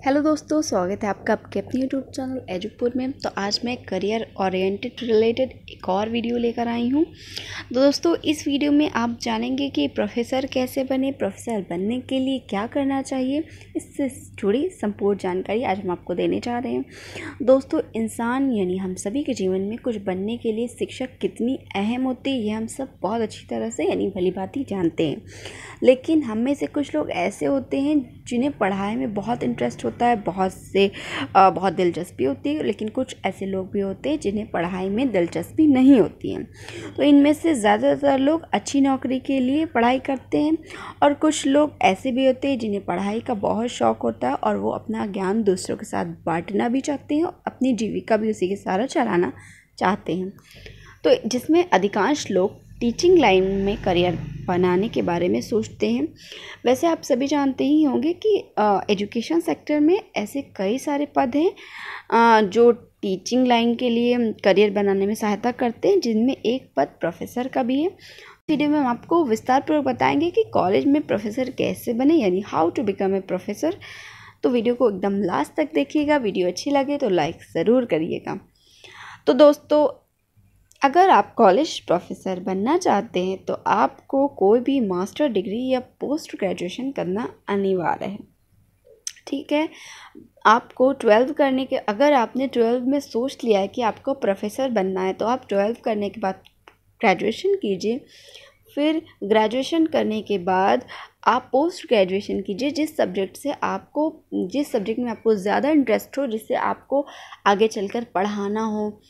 Hello दोस्तों, स्वागत है आपका आपके अपने यूट्यूब चैनल एजुपुर में। तो आज मैं करियर ओरिएंटेड रिलेटेड एक और वीडियो लेकर आई हूँ। तो दोस्तों, इस वीडियो में आप जानेंगे कि प्रोफेसर कैसे बने, प्रोफेसर बनने के लिए क्या करना चाहिए। इससे जुड़ी संपूर्ण जानकारी आज हम आपको देने जा रहे हैं। दोस्तों, इंसान यानी हम सभी के जीवन में कुछ बनने के लिए शिक्षक कितनी अहम होती है, ये हम सब बहुत अच्छी तरह से यानी भलीभांति जानते हैं। लेकिन हम में से कुछ लोग ऐसे होते हैं जिन्हें पढ़ाई में बहुत इंटरेस्ट होता है, बहुत दिलचस्पी होती है, लेकिन कुछ ऐसे लोग भी होते हैं जिन्हें पढ़ाई में दिलचस्पी नहीं होती है। तो इनमें से ज़्यादातर लोग अच्छी नौकरी के लिए पढ़ाई करते हैं और कुछ लोग ऐसे भी होते हैं जिन्हें पढ़ाई का बहुत शौक़ होता है और वो अपना ज्ञान दूसरों के साथ बांटना भी चाहते हैं और अपनी जीविका भी उसी के सहारा चलाना चाहते हैं। तो जिसमें अधिकांश लोग टीचिंग लाइन में करियर बनाने के बारे में सोचते हैं। वैसे आप सभी जानते ही होंगे कि एजुकेशन सेक्टर में ऐसे कई सारे पद हैं जो टीचिंग लाइन के लिए करियर बनाने में सहायता करते हैं, जिनमें एक पद प्रोफेसर का भी है। वीडियो में हम आपको विस्तारपूर्वक बताएंगे कि कॉलेज में प्रोफेसर कैसे बने, यानी how to become a professor. तो वीडियो को एकदम लास्ट तक देखिएगा। वीडियो अच्छी लगे तो लाइक ज़रूर करिएगा। तो दोस्तों, अगर आप कॉलेज प्रोफेसर बनना चाहते हैं तो आपको कोई भी मास्टर डिग्री या पोस्ट ग्रेजुएशन करना अनिवार्य है। ठीक है, आपको 12 करने के, अगर आपने 12 में सोच लिया है कि आपको प्रोफेसर बनना है तो आप 12 करने के बाद ग्रेजुएशन कीजिए। फिर ग्रेजुएशन करने के बाद आप पोस्ट ग्रेजुएशन कीजिए जिस सब्जेक्ट में आपको ज़्यादा इंटरेस्ट हो, जिससे आपको आगे चलकर पढ़ाना हो,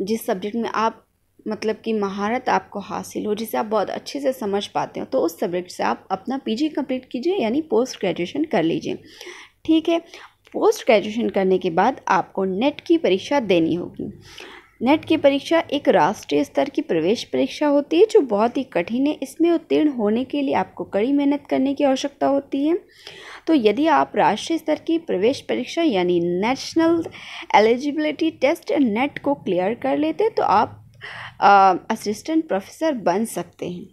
जिस सब्जेक्ट में आप मतलब कि महारत आपको हासिल हो, जिसे आप बहुत अच्छे से समझ पाते हो, तो उस सब्जेक्ट से आप अपना पीजी कंप्लीट कीजिए, यानी पोस्ट ग्रेजुएशन कर लीजिए। ठीक है, पोस्ट ग्रेजुएशन करने के बाद आपको नेट की परीक्षा देनी होगी। नेट की परीक्षा एक राष्ट्रीय स्तर की प्रवेश परीक्षा होती है जो बहुत ही कठिन है। इसमें उत्तीर्ण होने के लिए आपको कड़ी मेहनत करने की आवश्यकता होती है। तो यदि आप राष्ट्रीय स्तर की प्रवेश परीक्षा यानी नेशनल एलिजिबिलिटी टेस्ट नेट को क्लियर कर लेते हैं तो आप असिस्टेंट प्रोफेसर बन सकते हैं।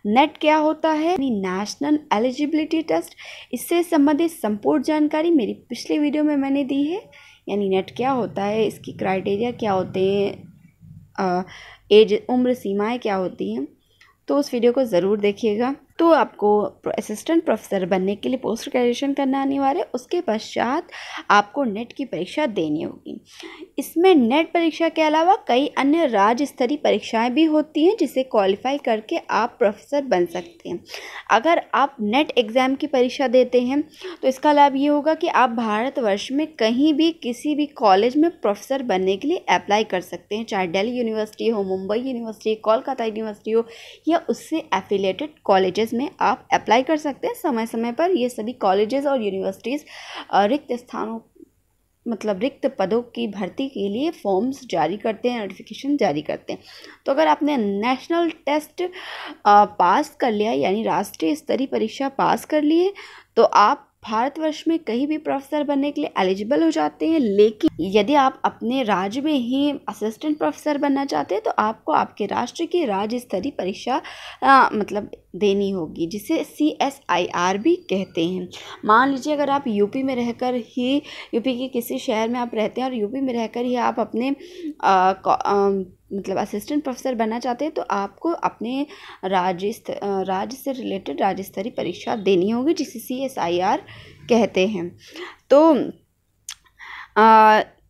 नेट क्या होता है, यानी नेशनल एलिजिबिलिटी टेस्ट। इससे संबंधित संपूर्ण जानकारी मेरी पिछले वीडियो में मैंने दी है। यानी नेट क्या होता है, इसकी क्राइटेरिया क्या होते हैं, एज उम्र सीमाएं क्या होती हैं, तो उस वीडियो को ज़रूर देखिएगा। तो आपको असिस्टेंट प्रोफेसर बनने के लिए पोस्ट ग्रेजुएशन करना अनिवार्य है। उसके पश्चात आपको नेट की परीक्षा देनी होगी। इसमें नेट परीक्षा के अलावा कई अन्य राज्य स्तरीय परीक्षाएं भी होती हैं जिसे क्वालिफाई करके आप प्रोफेसर बन सकते हैं। अगर आप नेट एग्ज़ाम की परीक्षा देते हैं तो इसका लाभ ये होगा कि आप भारतवर्ष में कहीं भी किसी भी कॉलेज में प्रोफेसर बनने के लिए अप्लाई कर सकते हैं, चाहे दिल्ली यूनिवर्सिटी हो, मुंबई यूनिवर्सिटी, कोलकाता यूनिवर्सिटी हो या उससे एफिलिएटेड कॉलेजेस में आप अप्लाई कर सकते हैं। समय समय पर ये सभी कॉलेजेस और यूनिवर्सिटीज़ रिक्त पदों की भर्ती के लिए फॉर्म्स जारी करते हैं, नोटिफिकेशन जारी करते हैं। तो अगर आपने नेशनल टेस्ट पास कर लिया, यानी राष्ट्रीय स्तरीय परीक्षा पास कर लिए, तो आप भारतवर्ष में कहीं भी प्रोफेसर बनने के लिए एलिजिबल हो जाते हैं। लेकिन यदि आप अपने राज्य में ही असिस्टेंट प्रोफेसर बनना चाहते हैं तो आपको आपके राष्ट्र की राज्य स्तरीय परीक्षा देनी होगी, जिसे CSIR भी कहते हैं। मान लीजिए अगर आप यूपी के किसी शहर में आप रहते हैं और यूपी में रहकर ही आप अपने असिस्टेंट प्रोफेसर बनना चाहते हैं तो आपको अपने राज्य से रिलेटेड राज्य स्तरीय परीक्षा देनी होगी, जिसे CSIR कहते हैं। तो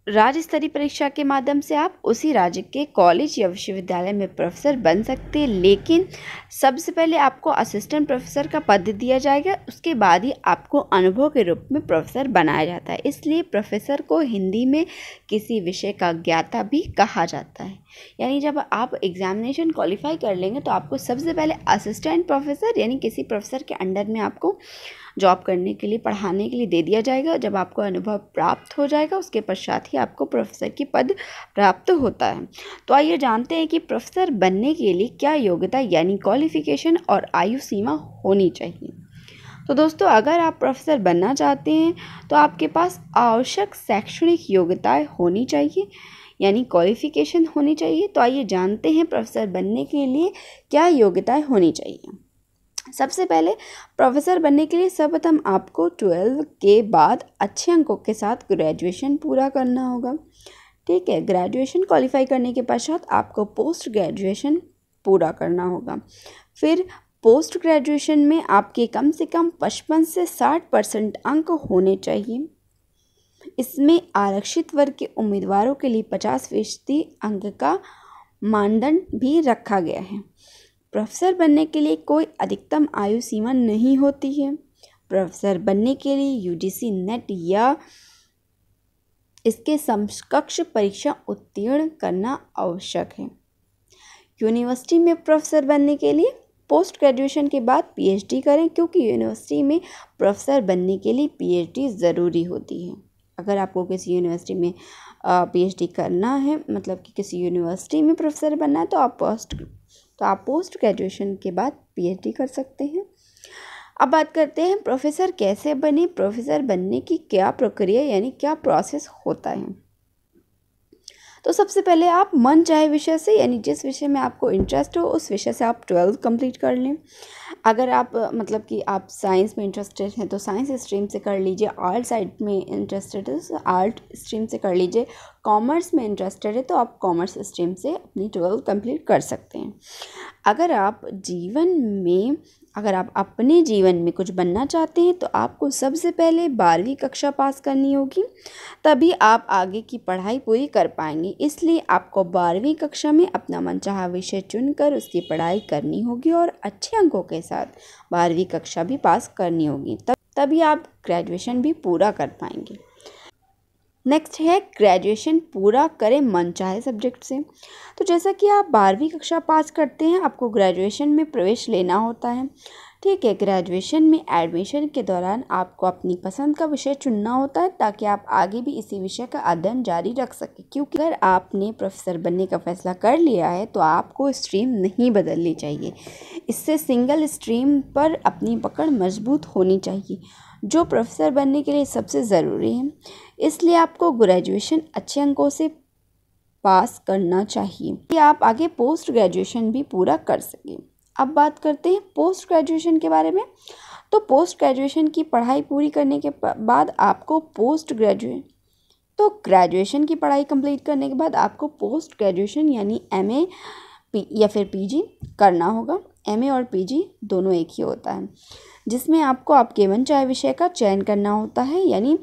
राज्य स्तरीय परीक्षा के माध्यम से आप उसी राज्य के कॉलेज या विश्वविद्यालय में प्रोफेसर बन सकते हैं। लेकिन सबसे पहले आपको असिस्टेंट प्रोफेसर का पद दिया जाएगा, उसके बाद ही आपको अनुभव के रूप में प्रोफेसर बनाया जाता है। इसलिए प्रोफेसर को हिंदी में किसी विषय का ज्ञाता भी कहा जाता है। यानी जब आप एग्जामिनेशन क्वालिफाई कर लेंगे तो आपको सबसे पहले असिस्टेंट प्रोफेसर यानी किसी प्रोफेसर के अंडर में आपको जॉब करने के लिए, पढ़ाने के लिए दे दिया जाएगा। जब आपको अनुभव प्राप्त हो जाएगा उसके पश्चात ही आपको प्रोफेसर की पद प्राप्त होता है। तो आइए जानते हैं कि प्रोफेसर बनने के लिए क्या योग्यता यानी क्वालिफिकेशन और आयु सीमा होनी चाहिए। तो दोस्तों, अगर आप प्रोफेसर बनना चाहते हैं तो आपके पास आवश्यक शैक्षणिक योग्यताएं होनी चाहिए, यानी क्वालिफिकेशन होनी चाहिए। तो आइए जानते हैं प्रोफेसर बनने के लिए क्या योग्यताएं होनी चाहिए। सबसे पहले प्रोफेसर बनने के लिए सर्वप्रथम आपको 12 के बाद अच्छे अंकों के साथ ग्रेजुएशन पूरा करना होगा। ठीक है, ग्रेजुएशन क्वालिफाई करने के पश्चात आपको पोस्ट ग्रेजुएशन पूरा करना होगा। फिर पोस्ट ग्रेजुएशन में आपके कम से कम 55 से 60% अंक होने चाहिए। इसमें आरक्षित वर्ग के उम्मीदवारों के लिए 50% अंक का मानदंड भी रखा गया है। प्रोफेसर बनने के लिए कोई अधिकतम आयु सीमा नहीं होती है। प्रोफेसर बनने के लिए यूजीसी नेट या इसके समकक्ष परीक्षा उत्तीर्ण करना आवश्यक है। यूनिवर्सिटी में प्रोफेसर बनने के लिए पोस्ट ग्रेजुएशन के बाद पीएचडी करें, क्योंकि यूनिवर्सिटी में प्रोफेसर बनने के लिए पीएचडी ज़रूरी होती है। अगर आपको किसी यूनिवर्सिटी में पीएचडी करना है, मतलब कि किसी यूनिवर्सिटी में प्रोफेसर बनना है, तो आप पोस्ट ग्रेजुएशन के बाद पीएचडी कर सकते हैं। अब बात करते हैं प्रोफेसर कैसे बने। प्रोफेसर बनने की क्या प्रक्रिया यानी क्या प्रोसेस होता है। तो सबसे पहले आप मन चाहे विषय से, यानी जिस विषय में आपको इंटरेस्ट हो उस विषय से आप 12 कंप्लीट कर लें। अगर आप मतलब कि आप साइंस में इंटरेस्टेड हैं तो साइंस स्ट्रीम से कर लीजिए, आर्ट साइड में इंटरेस्टेड है तो आर्ट स्ट्रीम से कर लीजिए, कॉमर्स में इंटरेस्टेड है तो आप कॉमर्स स्ट्रीम से अपनी 12 कंप्लीट कर सकते हैं। अगर आप अपने जीवन में कुछ बनना चाहते हैं तो आपको सबसे पहले 12वीं कक्षा पास करनी होगी, तभी आप आगे की पढ़ाई पूरी कर पाएंगे। इसलिए आपको 12वीं कक्षा में अपना मनचाहा विषय चुनकर उसकी पढ़ाई करनी होगी और अच्छे अंकों के साथ 12वीं कक्षा भी पास करनी होगी, तभी आप ग्रेजुएशन भी पूरा कर पाएंगे। नेक्स्ट है ग्रेजुएशन पूरा करें मनचाहे सब्जेक्ट से। तो जैसा कि आप 12वीं कक्षा पास करते हैं आपको ग्रेजुएशन में प्रवेश लेना होता है। ठीक है, ग्रेजुएशन में एडमिशन के दौरान आपको अपनी पसंद का विषय चुनना होता है ताकि आप आगे भी इसी विषय का अध्ययन जारी रख सकें। क्योंकि अगर आपने प्रोफेसर बनने का फैसला कर लिया है तो आपको स्ट्रीम नहीं बदलनी चाहिए। इससे सिंगल स्ट्रीम पर अपनी पकड़ मजबूत होनी चाहिए, जो प्रोफेसर बनने के लिए सबसे ज़रूरी है। इसलिए आपको ग्रेजुएशन अच्छे अंकों से पास करना चाहिए कि आप आगे पोस्ट ग्रेजुएशन भी पूरा कर सकें। अब बात करते हैं पोस्ट ग्रेजुएशन के बारे में। तो पोस्ट ग्रेजुएशन की पढ़ाई पूरी करने के बाद आपको ग्रेजुएशन की पढ़ाई कंप्लीट करने के बाद आपको पोस्ट ग्रेजुएशन यानी एमए या फिर पीजी करना होगा। एमए और पीजी दोनों एक ही होता है, जिसमें आपको आपके मनचाहे विषय का चयन करना होता है। यानी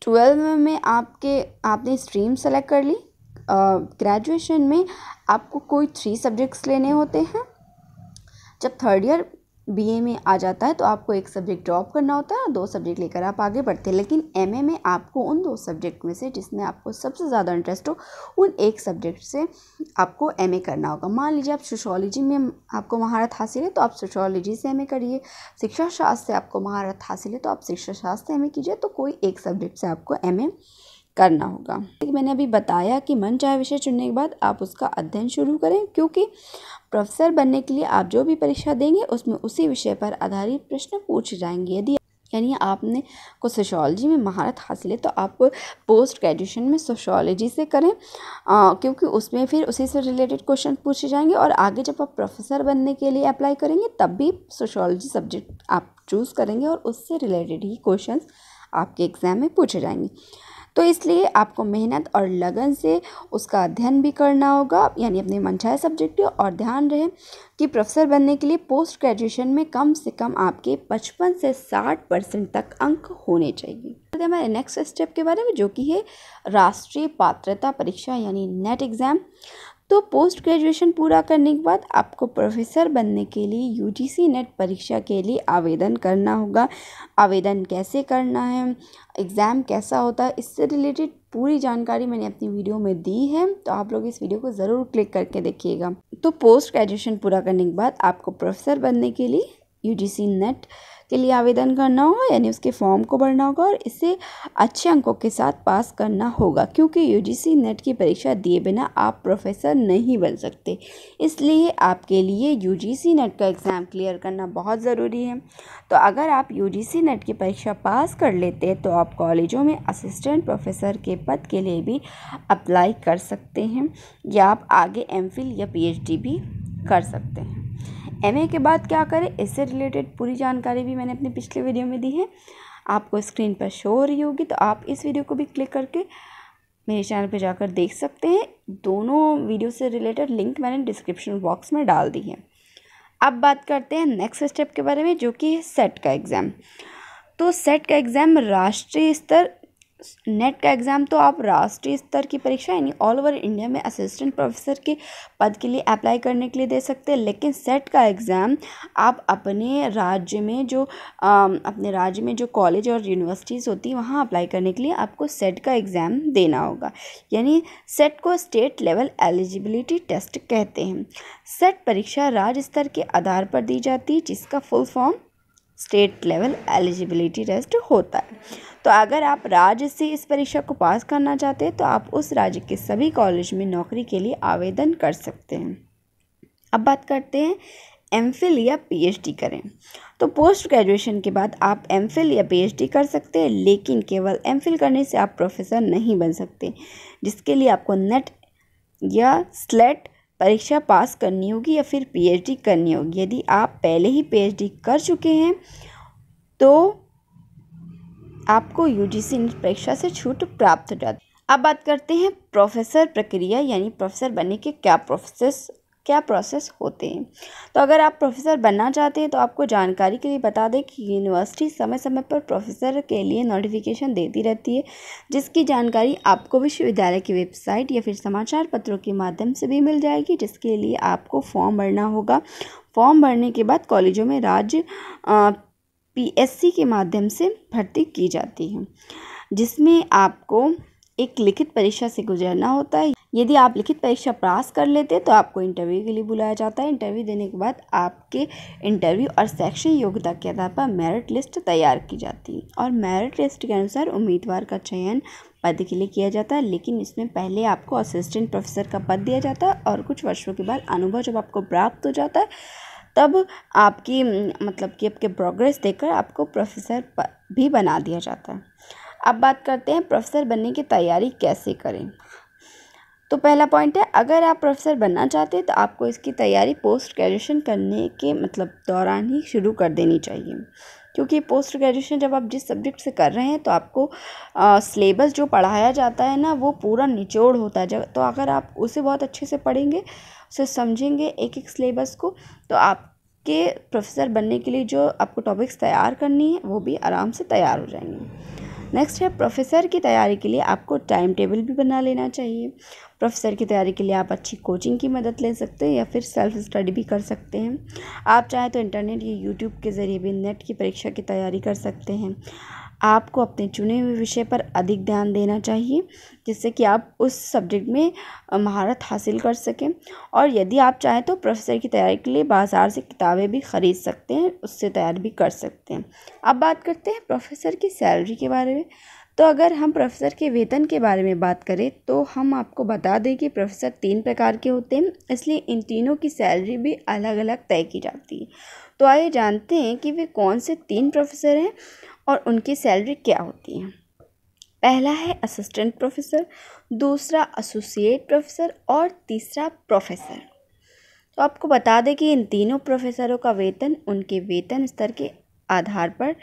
12 में आपने स्ट्रीम सेलेक्ट कर ली। ग्रेजुएशन में आपको कोई 3 सब्जेक्ट्स लेने होते हैं। जब 3rd ईयर बीए में आ जाता है तो आपको 1 सब्जेक्ट ड्रॉप करना होता है और 2 सब्जेक्ट लेकर आप आगे बढ़ते हैं। लेकिन एमए में आपको उन 2 सब्जेक्ट में से जिसमें आपको सबसे ज़्यादा इंटरेस्ट हो उन 1 सब्जेक्ट से आपको एमए करना होगा। मान लीजिए आप सोशियोलॉजी में आपको महारत हासिल है तो आप सोशियोलॉजी से एमए करिए। शिक्षा शास्त्र से आपको महारत हासिल है तो आप शिक्षा शास्त्र से एमए कीजिए। तो कोई 1 सब्जेक्ट से आपको एमए करना होगा। मैंने अभी बताया कि मनचाहे विषय चुनने के बाद आप उसका अध्ययन शुरू करें, क्योंकि प्रोफेसर बनने के लिए आप जो भी परीक्षा देंगे उसमें उसी विषय पर आधारित प्रश्न पूछे जाएंगे। यानी आपने को सोशियोलॉजी में महारत हासिल है तो आप पोस्ट ग्रेजुएशन में सोशियोलॉजी से करें, क्योंकि उसमें फिर उसी से रिलेटेड क्वेश्चन पूछे जाएंगे और आगे जब आप प्रोफेसर बनने के लिए अप्लाई करेंगे तब भी सोशियोलॉजी सब्जेक्ट आप चूज़ करेंगे और उससे रिलेटेड ही क्वेश्चन आपके एग्ज़ाम में पूछे जाएंगे। तो इसलिए आपको मेहनत और लगन से उसका अध्ययन भी करना होगा, यानी अपने मनचाहे सब्जेक्ट। और ध्यान रहे कि प्रोफेसर बनने के लिए पोस्ट ग्रेजुएशन में कम से कम आपके 55 से 60% तक अंक होने चाहिए। तो हमारे नेक्स्ट स्टेप के बारे में, जो कि है राष्ट्रीय पात्रता परीक्षा यानी नेट एग्ज़ाम। तो पोस्ट ग्रेजुएशन पूरा करने के बाद आपको प्रोफेसर बनने के लिए यूजीसी नेट परीक्षा के लिए आवेदन करना होगा। आवेदन कैसे करना है, एग्ज़ाम कैसा होता है, इससे रिलेटेड पूरी जानकारी मैंने अपनी वीडियो में दी है, तो आप लोग इस वीडियो को ज़रूर क्लिक करके देखिएगा। तो पोस्ट ग्रेजुएशन पूरा करने के बाद आपको प्रोफेसर बनने के लिए यूजीसी नेट के लिए आवेदन करना होगा, यानी उसके फॉर्म को भरना होगा और इसे अच्छे अंकों के साथ पास करना होगा, क्योंकि यूजीसी नेट की परीक्षा दिए बिना आप प्रोफेसर नहीं बन सकते। इसलिए आपके लिए यूजीसी नेट का एग्ज़ाम क्लियर करना बहुत ज़रूरी है। तो अगर आप यूजीसी नेट की परीक्षा पास कर लेते हैं तो आप कॉलेजों में असिस्टेंट प्रोफेसर के पद के लिए भी अप्लाई कर सकते हैं, या आप आगे एमफिल या पीएचडी भी कर सकते हैं। एमए के बाद क्या करें, इससे रिलेटेड पूरी जानकारी भी मैंने अपने पिछले वीडियो में दी है, आपको स्क्रीन पर शो हो रही होगी, तो आप इस वीडियो को भी क्लिक करके मेरे चैनल पर जाकर देख सकते हैं। दोनों वीडियो से रिलेटेड लिंक मैंने डिस्क्रिप्शन बॉक्स में डाल दी है। अब बात करते हैं नेक्स्ट स्टेप के बारे में, जो कि है सेट का एग्ज़ाम। तो सेट का एग्ज़ाम राष्ट्रीय स्तर, नेट का एग्ज़ाम तो आप राष्ट्रीय स्तर की परीक्षा यानी ऑल ओवर इंडिया में असिस्टेंट प्रोफेसर के पद के लिए अप्लाई करने के लिए दे सकते हैं। लेकिन सेट का एग्ज़ाम आप अपने राज्य में जो कॉलेज और यूनिवर्सिटीज़ होती हैं वहाँ अप्लाई करने के लिए आपको सेट का एग्ज़ाम देना होगा। यानी सेट को स्टेट लेवल एलिजिबिलिटी टेस्ट कहते हैं। सेट परीक्षा राज्य स्तर के आधार पर दी जाती है, जिसका full form state level eligibility test होता है। तो अगर आप राज्य से इस परीक्षा को पास करना चाहते हैं तो आप उस राज्य के सभी कॉलेज में नौकरी के लिए आवेदन कर सकते हैं। अब बात करते हैं एमफिल या पीएचडी करें। तो पोस्ट ग्रेजुएशन के बाद आप एमफिल या पीएचडी कर सकते हैं, लेकिन केवल एमफिल करने से आप प्रोफेसर नहीं बन सकते, जिसके लिए आपको नेट या स्लेट परीक्षा पास करनी होगी या फिर पीएचडी करनी होगी। यदि आप पहले ही पीएचडी कर चुके हैं तो आपको यूजीसी नीट परीक्षा से छूट प्राप्त हो जाती है। अब बात करते हैं प्रोफेसर प्रक्रिया, यानी प्रोफेसर बनने के क्या प्रोसेस होते हैं। तो अगर आप प्रोफेसर बनना चाहते हैं तो आपको जानकारी के लिए बता दें कि यूनिवर्सिटी समय समय पर प्रोफेसर के लिए नोटिफिकेशन देती रहती है, जिसकी जानकारी आपको विश्वविद्यालय की वेबसाइट या फिर समाचार पत्रों के माध्यम से भी मिल जाएगी, जिसके लिए आपको फॉर्म भरना होगा। फॉर्म भरने के बाद कॉलेजों में राज्य पीएससी के माध्यम से भर्ती की जाती है, जिसमें आपको एक लिखित परीक्षा से गुजरना होता है। यदि आप लिखित परीक्षा पास कर लेते हैं तो आपको इंटरव्यू के लिए बुलाया जाता है। इंटरव्यू देने के बाद आपके इंटरव्यू और शैक्षणिक योग्यता के आधार पर मेरिट लिस्ट तैयार की जाती है और मेरिट लिस्ट के अनुसार उम्मीदवार का चयन पद के लिए किया जाता है। लेकिन इसमें पहले आपको असिस्टेंट प्रोफेसर का पद दिया जाता है और कुछ वर्षों के बाद अनुभव जब आपको प्राप्त हो जाता है तब आपकी आपके प्रोग्रेस देखकर आपको प्रोफेसर भी बना दिया जाता है। अब बात करते हैं प्रोफेसर बनने की तैयारी कैसे करें। तो पहला पॉइंट है, अगर आप प्रोफेसर बनना चाहते हैं तो आपको इसकी तैयारी पोस्ट ग्रेजुएशन करने के दौरान ही शुरू कर देनी चाहिए, क्योंकि पोस्ट ग्रेजुएशन जब आप जिस सब्जेक्ट से कर रहे हैं तो आपको सिलेबस जो पढ़ाया जाता है ना वो पूरा निचोड़ होता है। तो अगर आप उसे बहुत अच्छे से पढ़ेंगे, उसे समझेंगे एक एक सिलेबस को, तो आपके प्रोफेसर बनने के लिए जो आपको टॉपिक्स तैयार करनी है वो भी आराम से तैयार हो जाएंगे। नेक्स्ट है, प्रोफेसर की तैयारी के लिए आपको टाइम टेबल भी बना लेना चाहिए। प्रोफेसर की तैयारी के लिए आप अच्छी कोचिंग की मदद ले सकते हैं या फिर सेल्फ स्टडी भी कर सकते हैं। आप चाहें तो इंटरनेट या यूट्यूब के ज़रिए भी नेट की परीक्षा की तैयारी कर सकते हैं। आपको अपने चुने हुए विषय पर अधिक ध्यान देना चाहिए, जिससे कि आप उस सब्जेक्ट में महारत हासिल कर सकें। और यदि आप चाहें तो प्रोफेसर की तैयारी के लिए बाज़ार से किताबें भी ख़रीद सकते हैं, उससे तैयारी भी कर सकते हैं। अब बात करते हैं प्रोफेसर की सैलरी के बारे में। तो अगर हम प्रोफेसर के वेतन के बारे में बात करें तो हम आपको बता दें कि प्रोफेसर 3 प्रकार के होते हैं, इसलिए इन तीनों की सैलरी भी अलग अलग तय की जाती है। तो आइए जानते हैं कि वे कौन से 3 प्रोफेसर हैं और उनकी सैलरी क्या होती है। पहला है असिस्टेंट प्रोफेसर, दूसरा एसोसिएट प्रोफेसर और तीसरा प्रोफेसर। तो आपको बता दें कि इन तीनों प्रोफेसरों का वेतन उनके वेतन स्तर के आधार पर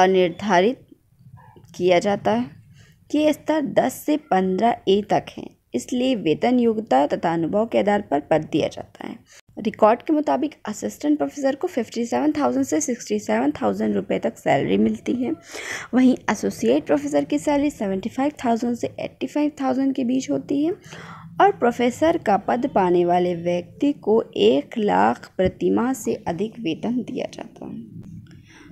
निर्धारित किया जाता है कि ये स्तर 10 से 15 ए तक है, इसलिए वेतन योग्यता तथा अनुभव के आधार पर पद दिया जाता है। रिकॉर्ड के मुताबिक असिस्टेंट प्रोफेसर को 57,000 से 67,000 रुपये तक सैलरी मिलती है। वहीं एसोसिएट प्रोफेसर की सैलरी 75,000 से 85,000 के बीच होती है और प्रोफेसर का पद पाने वाले व्यक्ति को 1 लाख प्रतिमाह से अधिक वेतन दिया जाता है।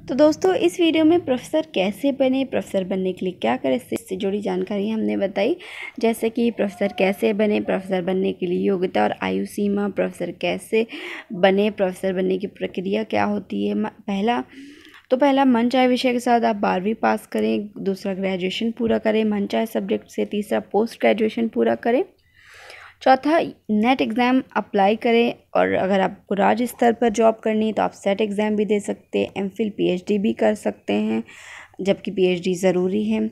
तो दोस्तों, इस वीडियो में प्रोफेसर कैसे बने, प्रोफेसर बनने के लिए क्या करें, इससे जुड़ी जानकारी हमने बताई, जैसे कि प्रोफेसर कैसे बने, प्रोफेसर बनने के लिए योग्यता और आयु सीमा, प्रोफेसर कैसे बने, प्रोफेसर बनने की प्रक्रिया क्या होती है। पहला मनचाहे विषय के साथ आप 12वीं पास करें, दूसरा ग्रेजुएशन पूरा करें मनचाहे सब्जेक्ट से, तीसरा पोस्ट ग्रेजुएशन पूरा करें, चौथा नेट एग्ज़ाम अप्लाई करें और अगर आपको राज्य स्तर पर जॉब करनी है तो आप सेट एग्ज़ाम भी दे सकते हैं, एमफिल पीएचडी भी कर सकते हैं, जबकि पीएचडी ज़रूरी है।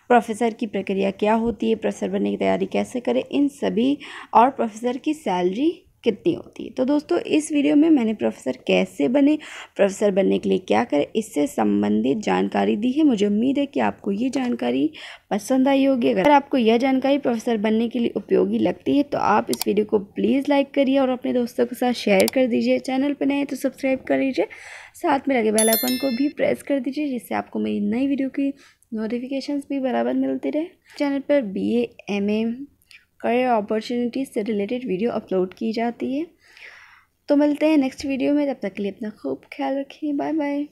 प्रोफेसर की प्रक्रिया क्या होती है, प्रोफेसर बनने की तैयारी कैसे करें, इन सभी और प्रोफेसर की सैलरी कितनी होती है। तो दोस्तों इस वीडियो में मैंने प्रोफेसर कैसे बने, प्रोफेसर बनने के लिए क्या करें, इससे संबंधित जानकारी दी है। मुझे उम्मीद है कि आपको ये जानकारी पसंद आई होगी। अगर आपको यह जानकारी प्रोफेसर बनने के लिए उपयोगी लगती है तो आप इस वीडियो को प्लीज़ लाइक करिए और अपने दोस्तों के साथ शेयर कर दीजिए। चैनल पर नए हैं तो सब्सक्राइब कर लीजिए, साथ में लगे बेल आइकन को भी प्रेस कर दीजिए, जिससे आपको मेरी नई वीडियो की नोटिफिकेशंस भी बराबर मिलती रहे। चैनल पर BA MA करियर अपॉर्चुनिटीज़ से रिलेटेड वीडियो अपलोड की जाती है। तो मिलते हैं नेक्स्ट वीडियो में, तब तक के लिए अपना खूब ख्याल रखिए। Bye bye.